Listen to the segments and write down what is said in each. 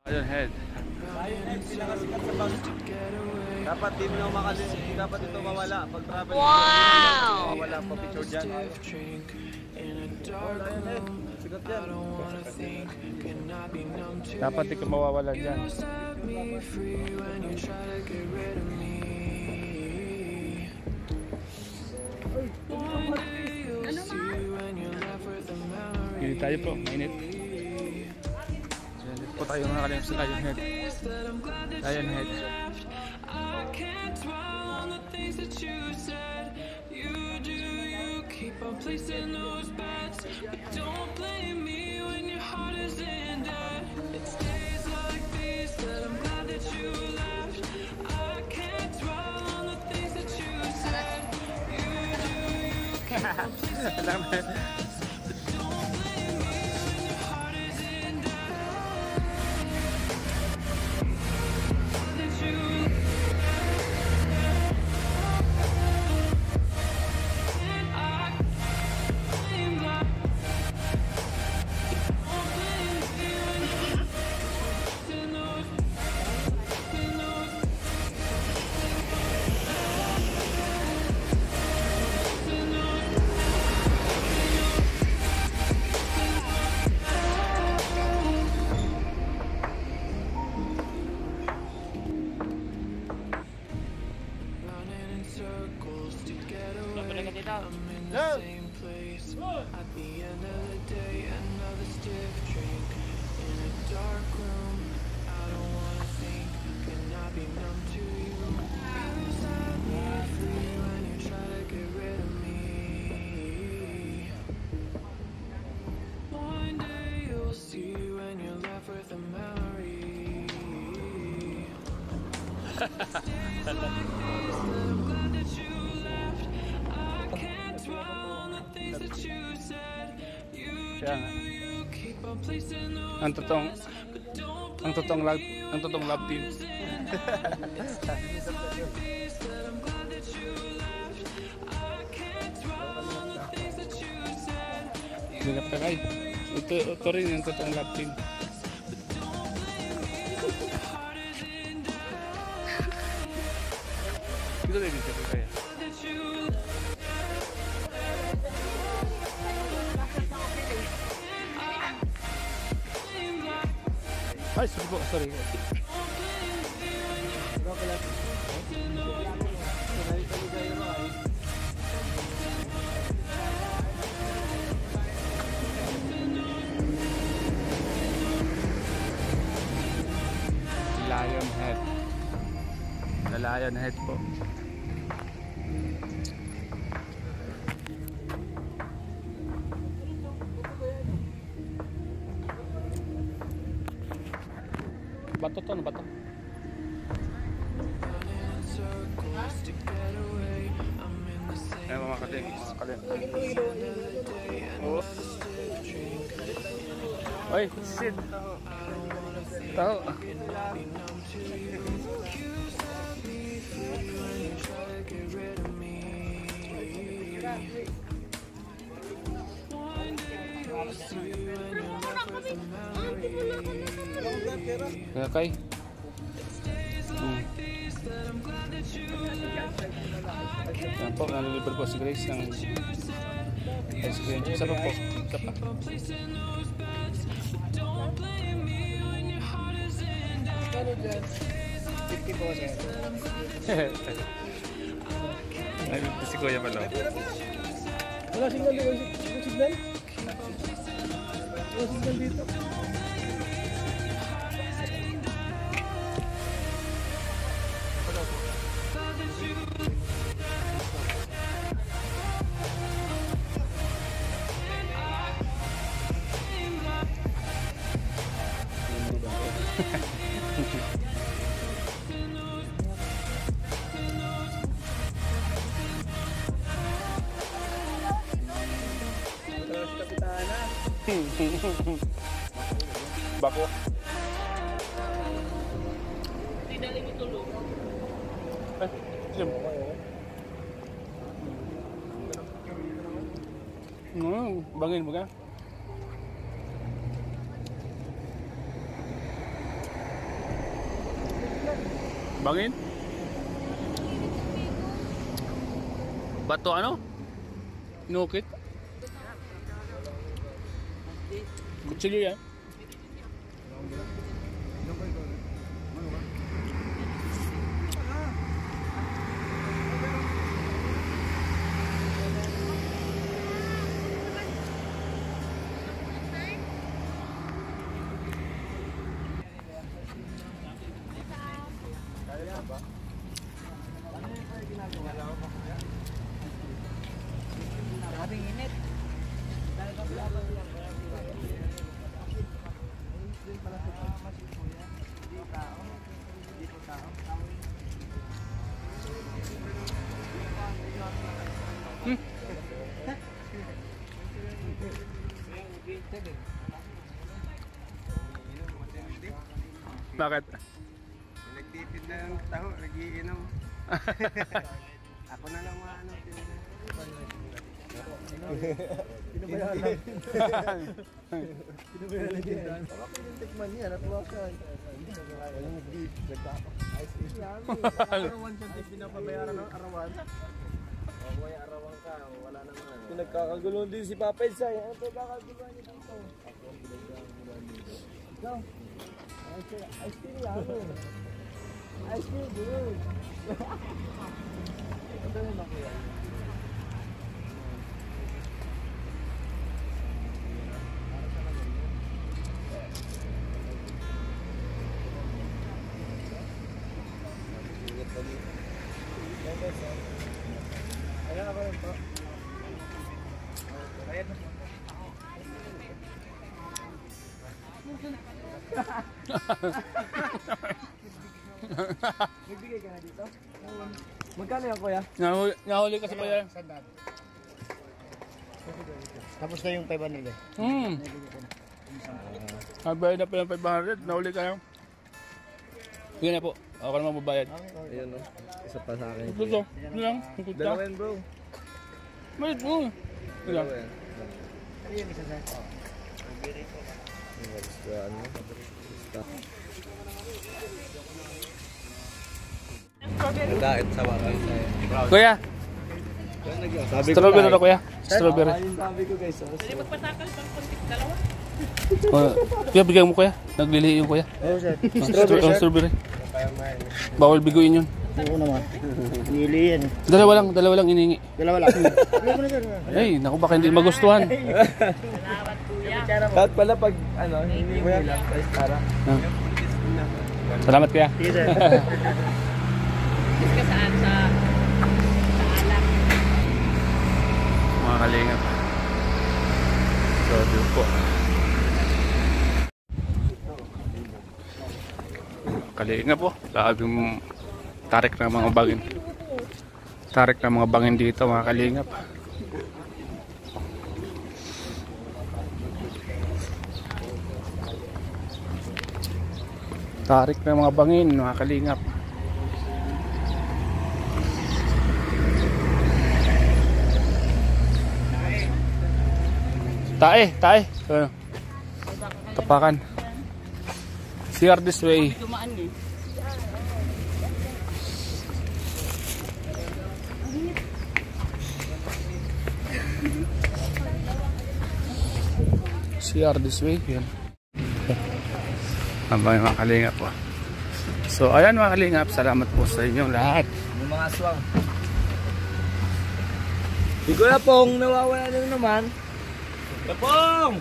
Lion Head. Pinakasikat sa bus. Dapat di mo dapat ito mawala pag travel. Wow! Mawala pa picture dyan. Sikat dyan. Dapat di ka mawawalan dyan. Hindi tayo po, mainit. Po tayo mga kalim sa Lion Head. Lion Head. Ang totoong love team. Ganap ka kay. Ito rin yung totoong love team. Dito rin dito kaya. Ay, sorry po, sorry. Lion Head. The Lion Head po. Bato to, ano bato? Ayan mga kalim, Oh. Oy, shit. Tao. Kaya kay yan po, nalilibre po si Grace ng ice cream. Isa pa po, isa pa. Nalilibre si Kuya pala. Wala signal dito. Wala signal? Wala signal dito. Bako. Dinaling ito lo. Sim. Bangin mo ka? Bangin? Bato ano? Inukit? Kutsilyo yan? Bakit? Nagtitid na ng taho, nagiinom. Ako na lang maano. Pinabayaran lang. Pinabayaran lang. Baka pinintikman niya, natuwa siya. Walang beef, nagkaka-ice cream lang. Arawan siya, pinapabayaran ng arawan. May arawan ka, wala naman. Nagkakagulong din si Papa Elsay. Ano po kakagulong niya dito? Ikaw? Ice cream lang. Ice cream, dude. Ito yung nakuya. Ayan ako rin po. Ayan. Nagbigay ka na dito? Magkano yan kuya? Nahuli ka sa kuya. Tapos na yung 500 eh. Nabayad na pa yung 500. Nahuli ka yan. Sige na po. Ako naman mabayad. Ayun o. Isa pa sa akin. Ito. Ito lang. Ikot ka. Dalawa yan bro. Malit mo. Ito lang. Dalawa yan. Ayun isa sa akin. Ano? Kahit sa bakal sa'yo. Kuya. Strawberry na kuya. Strawberry. Sabi ko guys. Hindi magpatakal pang kontik dalawa. Kuya, bigyan mo kuya. Naglili yung kuya. Oo sir. Strawberry. Bawal biguin yun. Oo naman. Nili yan. Dalawa lang iningi. Dalawa lang. Ay, naku baka hindi magustuhan. Salamat kuya. Kahit pala pag ano, hindi mo lang. Para. Salamat kuya. Sige sir. Is ka saan sa alak. Mga kalingap. So, doon po. Kalingap po. Laging tarik ng mga bangin. Tarik ng mga bangin dito mga kalingap. Tarik ng mga bangin mga kalingap. Tae. Tapakan. CR this way. Dumaan eh. CR this way. Yan. Abang mga kalingap po. So ayan mga kalingap, salamat po sa inyong lahat. Yung mga aswang. Si Kuya Pong nawawala na naman. Kapong!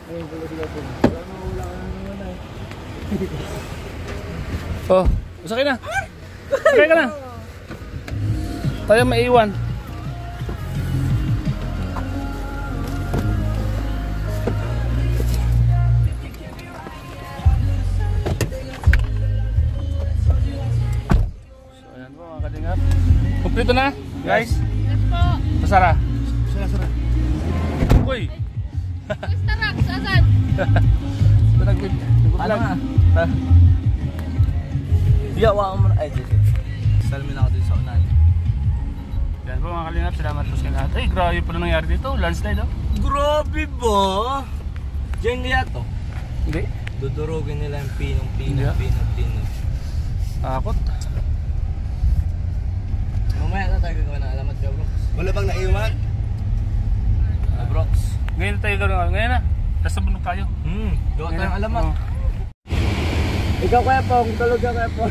Ayun pala si Kapong. Wala ka na naman ay. Oh, usakay na. Usakay ka na. Tayo maiwan. So ayan po mga kalingap. Kumplito na guys. Yes po. Pasara. Sara. Uy. Gusto rak, saan? Ito nag-vlog. Ano nga? Yawa mo na. Ay, dito. Salamin ako dito sa unan. Yan po mga kalingap. Salamat po sa lahat. Ay, grabe pa na nangyari dito. Landslide oh. Grabe ba? Diyan kaya to? Hindi. Dudurugin nila yung pinong. Yeah. Takot. Mamaya na tayo gagawa ng alamat ka, bro. Wala bang naiwan? Brox. Ngayon tayo gano'n. Ngayon na. Nasa bundok tayo. Gawa tayong alamat. Oh. Ikaw kaya po, kung tulog ka kaya po.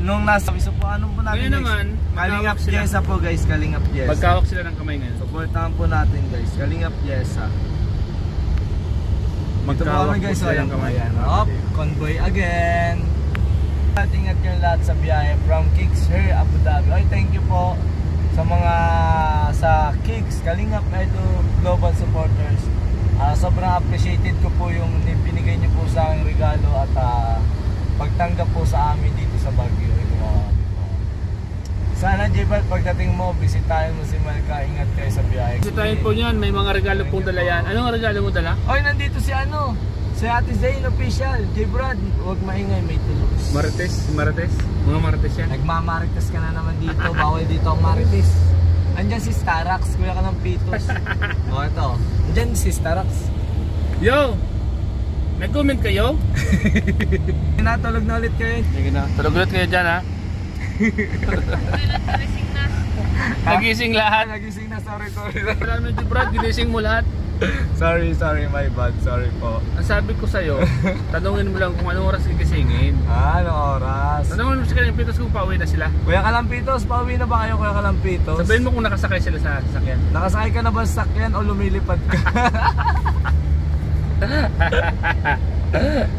Nung nasa piso po, anong po natin Ngayon naman, Kalingap magkawak sila. Jessa po guys, Kalingap Jessa. Magkawak sila ng kamay ngayon. Supportahan po natin guys, Kalingap Jessa. Ito po kami guys, sila ayan ng po kamay. yan. Up, convoy again. Ingat kayo lahat sa biyahe from Kicks here, Abu Dhabi. Ay, thank you po sa mga sa Kicks, Kalingap Edu Global Supporters. Sobrang appreciated ko po yung binigay niyo po sa aking regalo at pagtanggap po sa amin dito sa Baguio. Sana J-Bal, pagdating mo, bisitahin mo si Malka, ingat kayo sa biyahe. Bisitahin po niyan, may mga regalo pong dala yan. Anong regalo mo dala? Oy, nandito si si Ate Zayn official. J-Brad, huwag maingay, may tulos. Marites, Marites. Mga Marites yan. Nagmamarites ka na naman dito, bawal dito ang marites. Andyan si Starax, kuya ka ng Pitos. O ito, andyan si Starax. Yo! Nag-comment kayo? Natulog na ulit kayo. Sige na. Tulog ulit kayo dyan ha. Nagising na. Nagising lahat. Nagising na, sorry. Wala naman si Brad, ginising mo lahat. Sorry, my bad, sorry po. Ang sabi ko sa'yo, tanungin mo lang kung anong oras gigisingin. Anong oras? Tanungin mo sa kanila Pitos kung pauwi na sila. Kuya Kalampitos, pauwi na ba kayo Kuya Kalampitos? Sabihin mo kung nakasakay sila sa sasakyan. Nakasakay ka na ba sa sakyan o lumilipad ka?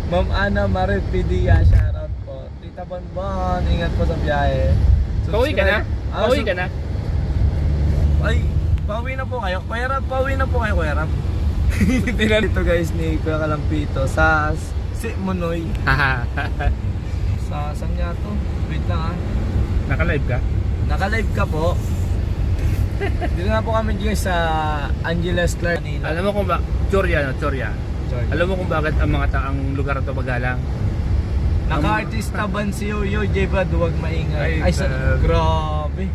Ma'am Ana Marie Pidia, shoutout po. Tita Bonbon, ingat po sa biyahe. Pauwi ka na? Pauwi ka na? Ay, pauwi na po kayo. Kuya Rab, pauwi na po kayo Kuya Rab. Dito guys ni Kuya Kalampito sa Munoy. Sa saan nga to? Wait lang Naka-live ka? Naka-live ka po. Dito na po kami guys sa Angeles Clark, Manila. Alam mo kung ba, Choria. Alam mo kung bakit ang mga taang lugar na ito magalang? Naka-artista ban si Yoyo, J-Brad, huwag maingay. Ay, Grabe.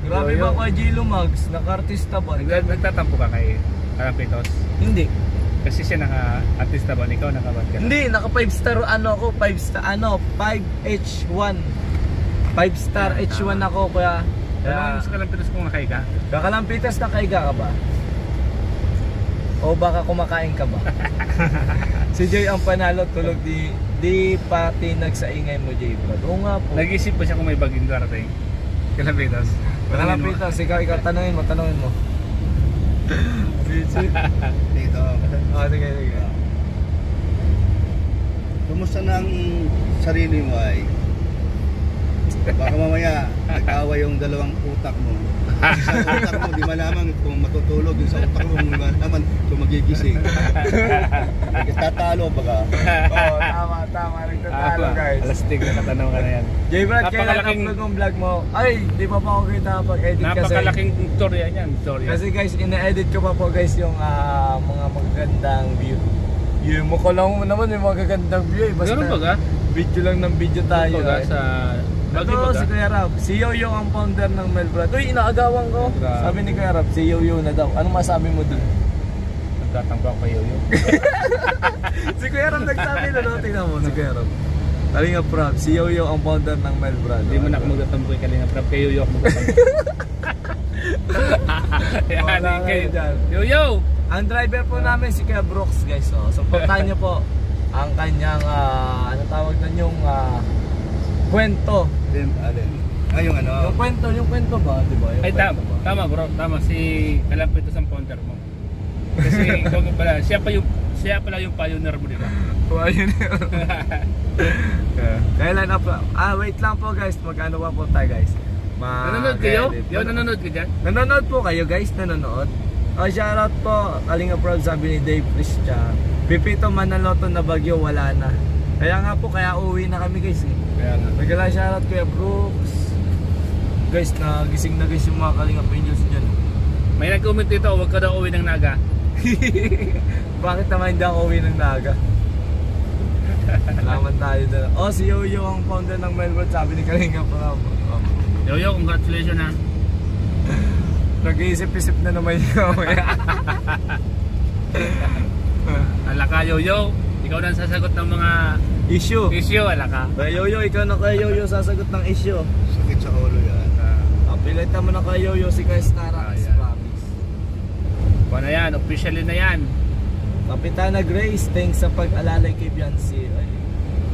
Grabe Yoyo. ba kay J-Lo Mags? Naka-artista ba? Nagtatampo ka kay Pitos? Hindi. Kasi siya naka-artista ba? Ikaw naka-band ka? Hindi, naka 5 star ako, 5H1. 5 star H1 ako kaya. Tanungin mo sa Kalampitos kung nakay ka? Kakalampitas, nakaiga ka ba? O baka kumakain ka ba? Si Joy ang panalo, tulog di pati nagsaingay mo, Jay. Oo nga po. Nag-isip pa siya kung may baging darating. Kalampitos. Kakalampitas, ikaw, tanungin mo. Dito. Sige. Kumusta na ang sarili mo ay? Baka mamaya nag-away yung dalawang utak mo. Sa utak mo, di malaman kung matutulog. Yung sa utak mo, di malaman kung magigising. Tatalo baka. Oo, tama. Nagtatalo, guys. Alastig na katanong ka na yan. J-Brad, kailan Napakalaking- upload mong vlog mo? Ay, di pa ako kita pag-edit kasi. Napakalaking storya yan. Kasi guys, ina-edit ko pa po guys yung mga magagandang view. View mo ko lang naman yung magagandang view eh. Basta Ganun ba ka? video lang ng video tayo. Baga eh. sa... Bagay Ito ba si ka? Kuya Rab, si Yoyo ang founder ng Melbrad. Uy, inaagawan ko. Grabe. Sabi ni Kuya Rab, si Yoyo na daw. Anong masabi mo dun? Nagtatangka ko kayo yun. Si Kuya Rab nagsabi na no? Tingnan mo, si Kuya Rab. Kalinga Prab, si Yoyo ang founder ng Melbrad. Hindi mo na ako magtatampoy kalinga. Prab kayo yung ako magtatampoy. Wala kayo dyan. Yo! Ang driver po namin si Kuya Brooks guys. Supportahan niyo po ang kanyang ano tawag na yung kwento. Alin? Yung ano? Yung kwento ba, di ba? Yung Ay kwento ba? tama bro, tama si Kalampitos ang founder mo. Kasi ikaw pala, siya pala yung pioneer mo, di ba? Ayun. Kailan up? Wait lang po guys, magkano pa po tayo guys? Nanonood kayo? Yo, nanonood ka dyan? Nanonood po kayo guys, nanonood. Shoutout po, Kalinga Proud, sabi ni Dave Christian. Pipito Manaloto na bagyo, wala na. Kaya nga po, kaya uwi na kami guys eh. Kaya nga. Nagala shoutout Kuya Brooks. Guys, nagising na guys yung mga Kalinga Angels dyan. May nag-comment dito, huwag ka daw uwi ng Naga. Bakit naman hindi ako uwi ng Naga? Alaman tayo doon. Si Yoyo ang founder ng Melbourne, sabi ni Kalinga pa. Yo, congratulations ha. Nag-iisip-isip na naman yun. Alaka Yo, ikaw na ang sasagot ng mga Issue. Issue, wala ka. Kaya Yoyo, ikaw na kaya Yoyo sasagot ng issue. Sakit sa ulo yan. Pilitan mo na kay Yoyo si Kuya Starax. Ayan. Promise. Paano yan? Officially na yan. Kapitana Grace, thanks sa pag-alalay kay Beyonce. Ay,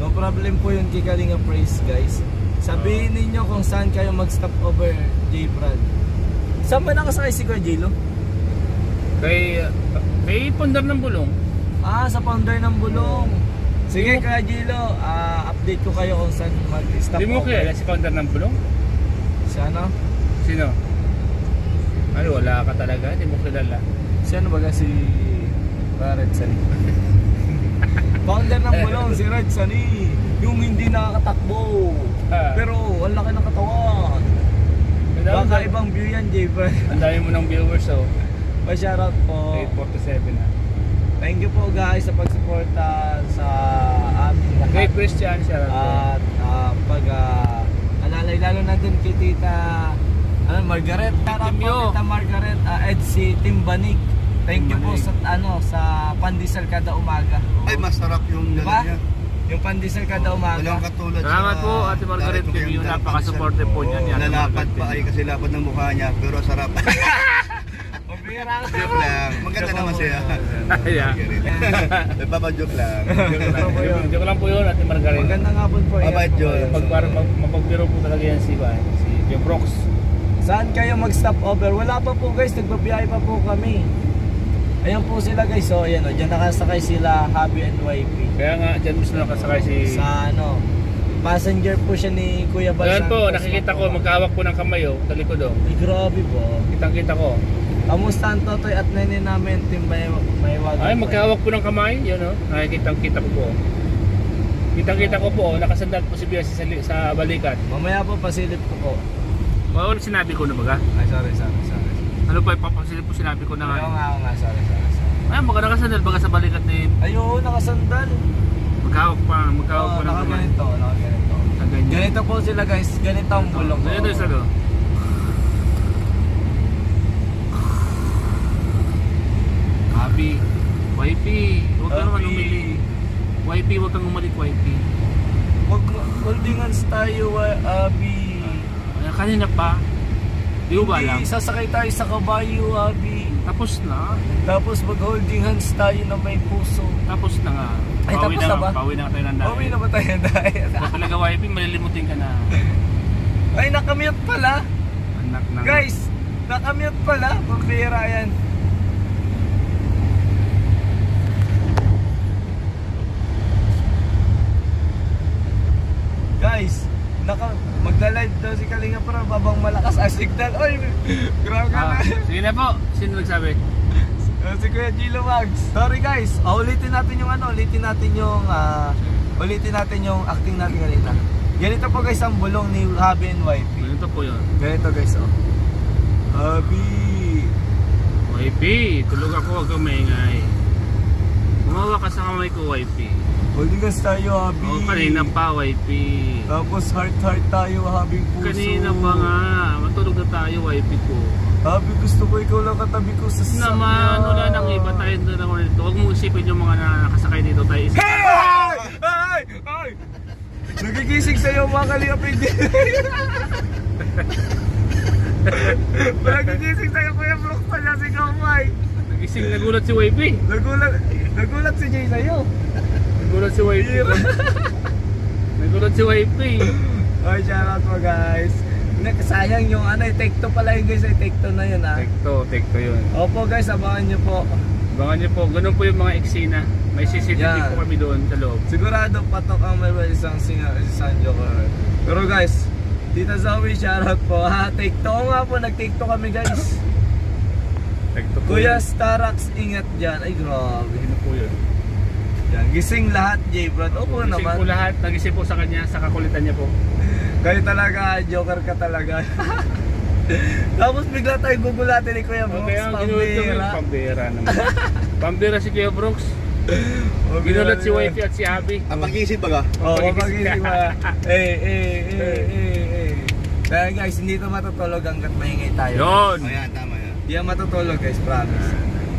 no problem po yun kay Kalinga Praise, guys. Sabihin ninyo kung saan kayo mag-stop over, J. Brad. Saan ba nakasakay si Kuya Jilo? Kay Pondar ng Bulong. Sa founder ng Bulong. Sige Kuya Jilo, update ko kayo kung saan mag-stop Hindi mo over. kilala si Pondar ng Bulong? Si ano? Sino? Ano, wala ka talaga? Hindi mo kilala. Si ano baga si Red Sunny? Founder ng Bulong, si Red Sunny. Yung hindi nakakatakbo. Pero ang laki ng katawan. Baka ibang view yan, J. Brad. Ang dami mo ng viewers, oh. Pa-shoutout po. 847 na. Thank you po guys sa pagsuporta sa aming lahat. Kay Christian, shoutout po. At alalay lalo na din kay Tita Margaret. Shoutout po Timyo. Tita Margaret, Edsi Timbanig. Thank you po Timbanig. sa pandesal kada umaga. Ay, masarap yung Diba? dala niya. Yung pandesal kada umaga. Walang katulad Salamat sa po, Ate Margaret direct Review. yung Napaka-supportive po niyan. Ate Lalapad Margaret pa ay Review. kasi lapad ng mukha niya, pero sarap. Mabira ka. Joke lang. Maganda naman siya. Yeah. Nagpapajoke lang. Joke lang po yun, Ate Margaret. Magandang hapon po. Mabait yun. Mapagbiro po talaga yan si Jim Brooks. Saan kayo mag-stop over? Wala pa po guys, nagbabiyahe pa po kami. Ayan po sila guys, so ayan o, dyan nakasakay sila Happy and Wifey. Kaya nga, dyan mismo nakasakay si... Sa ano, passenger po siya ni Kuya Ayan Balsan. po, nakikita ko, magkahawak po ng kamay, oh, sa likod, oh. Ay grabe po. Kitang-kita ko. Kamusta ang Totoy at Nene namin, Team Mahiwagan? Ay, magkahawak po ng kamay, yun, oh. Nakikitang-kita ko po. Kitang-kita ko po, oh, nakasandal po si Biasi sa balikat. Mamaya po pasilip ko po. Ano sinabi ko na baga? Ay sorry. Ano pa, ipapasilip po sinabi ko na nga. Oo nga, sorry. Ay, baka nakasandal baga sa balikat ni... Ayun, nakasandal. Magkahawak pa ng kamay. Nakaganito. Ganyan. Ganito po sila guys, ganito ang bulong. Ganito isa do. Abi, wifey, huwag ka naman Abi. umili. Wifey, huwag kang umalit, wifey. Wag holding hands tayo, Abi. Ay, kanina pa. Di ko ba alam? Hindi, sasakay tayo sa kabayo, Abi. Tapos na. Tapos mag-holding hands tayo na may puso. Tapos na nga. Ay, tapos na ba? Pauwi na tayo ng dahil. Pauwi na ba tayo dahil? Kung talaga wifey, malilimutin ka na. Ay, nakamute pala. Anak ng... Guys, nakamute pala. Pambira yan. Guys, magla-live daw si Kalinga pero babang malakas ang signal. Oy, grabe ka na. Sige na po. Sino nagsabi? Si Kuya Gilo Mags. Sorry guys, ulitin natin yung ulitin natin yung acting natin kanina. Ganito po guys ang bulong ni Happy and Wifey. Ganito po yun. Ganito guys, oh. Happy. Wifey, tulog ako, huwag kang maingay. Umawa ka sa kamay ko, wifey. Holding us tayo, Happy. Oo, kanina pa, wifey. Tapos heart tayo, Happy puso. Kanina pa nga, matulog na tayo, wifey ko. Happy, gusto ko ikaw lang katabi ko sa sasakyan. Naman, wala nang iba tayo na lang dito. Huwag mo isipin yung mga nakasakay dito tayo. Ay! Nagigising sa'yo mga kaliyapin din. Nagigising sa'yo Kuya Brooks pala si Kamay. Nagising, nagulat si wifey. Nagulat si Jay sa'yo. Nagulat si wifey. Nagulat si wifey. Ay, shoutout mo guys. Sayang yung take 2 pala yun guys, take 2 na yun ha. Tekto yun. Opo guys, abangan nyo po. Abangan nyo po, ganun po yung mga eksena. May CCTV Yan. po kami doon sa loob. Sigurado patok ang may isang joker. Pero guys, Tita Zoe, shoutout po ha. Take 2 nga po, nag-take 2 kami guys. Tekto po Kuya yun. Starax, ingat dyan. Ay grabe. Ano po yun? Yan, gising lahat J. Brad. Opo Nagising naman. po lahat, nagising po sa kanya, sa kakulitan niya po. Kayo talaga, joker ka talaga. Tapos bigla tayo gugulatin ni Kuya Brooks. Kaya ginulat kami, pambira naman. Pambira si Kuya Brooks. Ginulat si wifey at si Abby. Ang pag-iisip baga? Oo, magising ba? Kaya guys, hindi ito matutulog hanggat maingay tayo. Yun! Ayan, tama yan. Hindi yan matutulog guys, promise.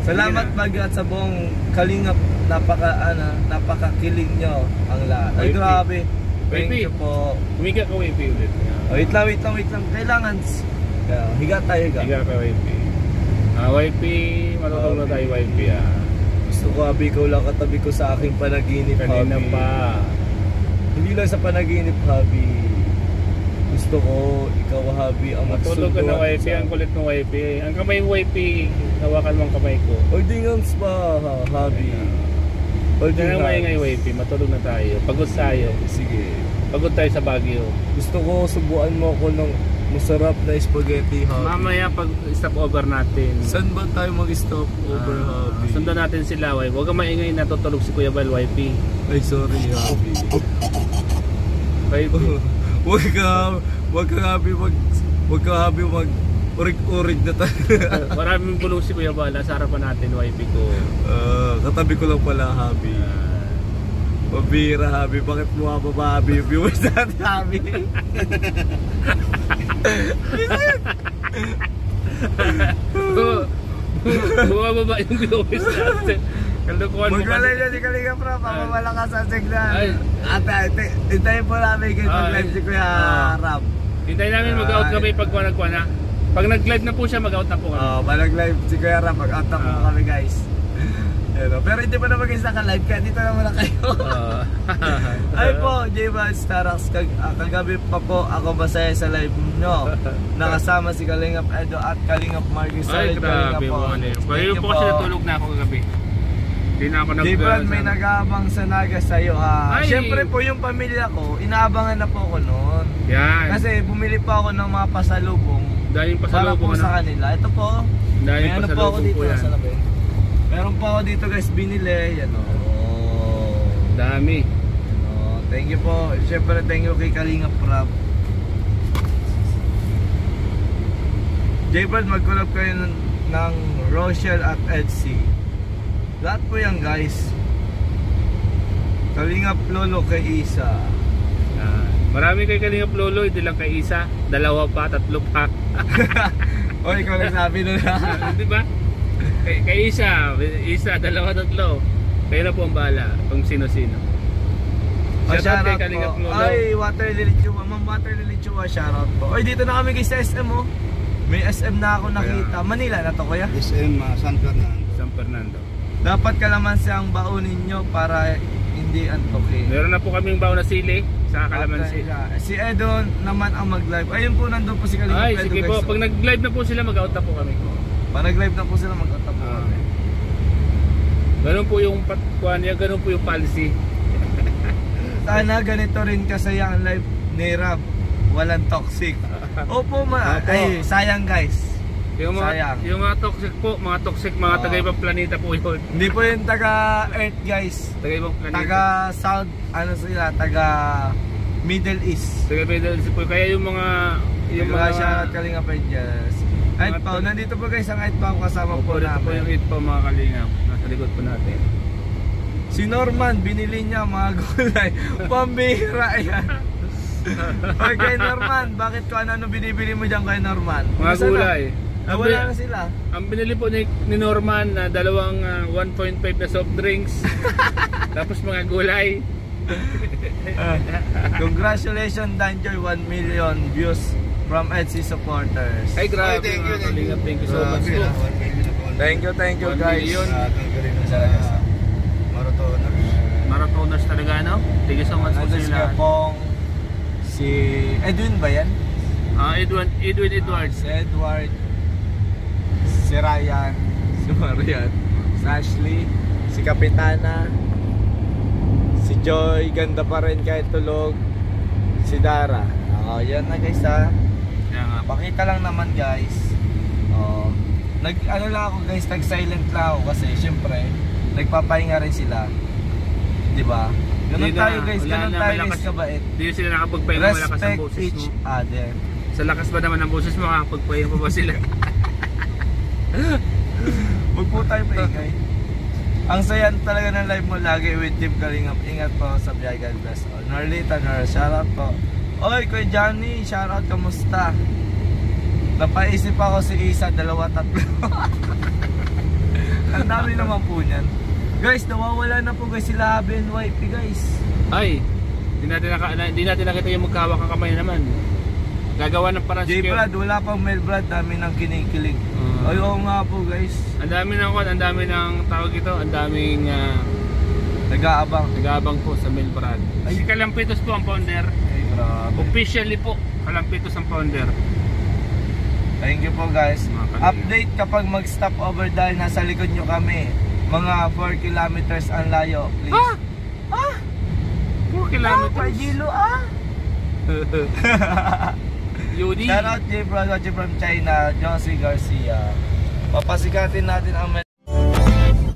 Salamat Bagyo at sa buong Kalingap napakakilig nyo ang lahat. Ay, Wavy. grabe. Thank Wavy. you po. Humiga ka YP ulit. Wait lang. Kailangan. Higa tayo, higa. Higa ka YP. YP, matutulog na tayo YP Gusto ko, Habi, ikaw lang katabi ko sa aking panaginip, Kanina Habi. pa. Hindi lang sa panaginip, Habi. Gusto ko, ikaw, Habi, ang Matulog ka na magsunduan YP, ang kulit ng YP. Ang kamay mo YP, hawakan mo ang kamay ko. Holding hands pa, Habi. Holding Hindi na maingay hands. YP, matulog na tayo. Pagod tayo. Sige. Pagod tayo sa Baguio. Gusto ko, subuan mo ako ng masarap na spaghetti, Habi. Mamaya pag stop over natin. Saan ba tayo mag-stop over, Habi? Sundan natin sila YP. Huwag kang maingay, natutulog si Kuya Bal YP. Ay, sorry, Habi. YP. Huwag ka, Habi, urig-urig na tayo. Maraming bulong si Kuya Bal. Sa harapan natin YP ko. Katabi ko lang pala, Habi. Pabira, Habi. Bakit bumababa, Habi? Yung viewers natin, Habi. Bumababa yung viewers natin. Kalukuhan mo Maglalay kasi. na si Kalinga Pro, pamamala ka sa signan. Ay. Ate, hintayin po namin kayo mag-live si Kuya Rab. Hintayin namin mag-out kami pag kuha na. Pag nag-live na po siya, mag-out na po kami. Mag-live si Kuya Rab, mag-out na po kami, guys. Pero hindi pa na mag-is naka-live, kaya dito naman na kayo. Ay po, J-Man Starax, kagabi pa po ako masaya sa live nyo. Nakasama si Kalingap Edo at Kalingap Marcus. Ay, grabe mo. Pagkayo po kasi natulog na ako kagabi. Hindi na ako J-Man, may nag-aabang sa Naga sa'yo, ha. Ay. Siyempre po yung pamilya ko, inaabangan na po ako noon. Yan. Kasi bumili pa ako ng mga pasalubong Dahil para po pasalubong sa kanila. Ito po, Dahil may ano po ako pasalubong dito po yan. sa labi. Meron po ako dito, guys, binili. Yan o. Dami. Thank you po. Siyempre, thank you kay Kalingap Rab. J-Bird, mag-collab kayo ng Rochelle at Etsy. Lahat po yan, guys. Kalingap Lolo kay Isa. Marami kay Kalingap Lolo, hindi lang kay Isa. Dalawa pa, tatlo pa. O, ikaw nagsabi nun ha. Di ba? Kay Isa, dalawa, tatlo. Kayo na po ang bahala kung sino-sino. Shoutout kay Kalingap po. Lolo. Ay, Water Lily Chua. Ma'am Water Lily Chua, shoutout po. Ay, dito na kami guys sa SM oh. May SM na ako nakita. Manila na to, kuya. SM San Fernando. San Fernando. Dapat kalamansi ang baunin nyo para hindi antokin. Meron na po kaming baon na sili sa kalamansi. Si Edo naman ang mag-live. Ayun po, nandun po si Kalingap Ay, Edo, sige guys. po. Pag nag-live na po sila, mag-out na po kami. Pag nag-live na po sila, mag-atap po Ah. kami. Ganun po yung patkuhan niya, ganun po yung policy. Sana ganito rin kasaya ang live ni Rab. Walang toxic. Opo, Opo. Ay, sayang guys. Yung Sayang. mga toxic po, mga taga-ibang planeta po yun. Hindi po yung taga-Earth guys. Taga-ibang planeta. Taga-South, ano sila, taga-Middle East. Taga-Middle East po. Kaya yung mga Shoutout Kalingap Angels. Ait Pao, nandito po guys ang Ait Pao kasama po Dito po yung namin. hit po mga kalingap. Nasa likod po natin. Si Norman, binili niya mga gulay. Pambihira yan. Oy, kay Norman, bakit ko ano binibili mo dyan kay Norman? Mga Nasaan na? gulay. Wala na sila. Ang binili po ni Norman na dalawang 1.5 na soft drinks. Tapos mga gulay. Congratulations Danjoy, 1 million views from Etsy supporters. Ay grabe Ay, thank you, mga thank you. kalingap. Thank you so much po. Thank you 1 guys. million. Thank you rin sa marathoners. Marathoners talaga no? Thank you so much po Nandun sila. si Pong, si Edwin ba yan? Edwin Edwards. Si Edward, si Ryan, si Marian, si Ashley, si Kapitana, si Joy, ganda pa rin kahit tulog, si Dara. Yan na guys ha. Kaya nga. Pakita lang naman guys. Ano lang ako guys, nag-silent lang ako kasi syempre nagpapahinga rin sila. 'Di ba? Ganun Hindi na, tayo guys, wala ganun na, tayo malakas. guys kabait. Hindi sila nakapagpahinga, malakas ang Respect boses each mo. other. Sa lakas ba naman ang boses mo, makakapagpahinga pa ba sila? Huwag po tayo maingay. Ang saya talaga ng live mo lagi with Team Kalingap. Ingat po sa biyahe, God bless all. Norlita, shoutout po. Oy, Kuya Johnny, shoutout, kamusta? Napaisip ako si Isa, 2, 3. Ang dami naman po niyan. Guys, nawawala na po guys sila Habi and Wifey guys. Ay, di natin nakita yung magkahawak ang kamay naman. Gagawa ng parang J-Brad, wala pang Mel Brad, dami ng kinikilig. Ay, oo nga po guys. Ang dami ng tawag ito, ang daming Nag-aabang. po sa Melbrad. Si Kalampitos po ang founder. Ay, grabe. Officially po, Kalampitos ang founder. Thank you po guys. Mga kalingap. Update kapag mag-stop over dahil nasa likod nyo kami. Mga 4 kilometers ang layo, please. 4 kilometers. Pagilo Yudi. Shout out J-Brad, watching from China, Josie Garcia. Papasikatin natin ang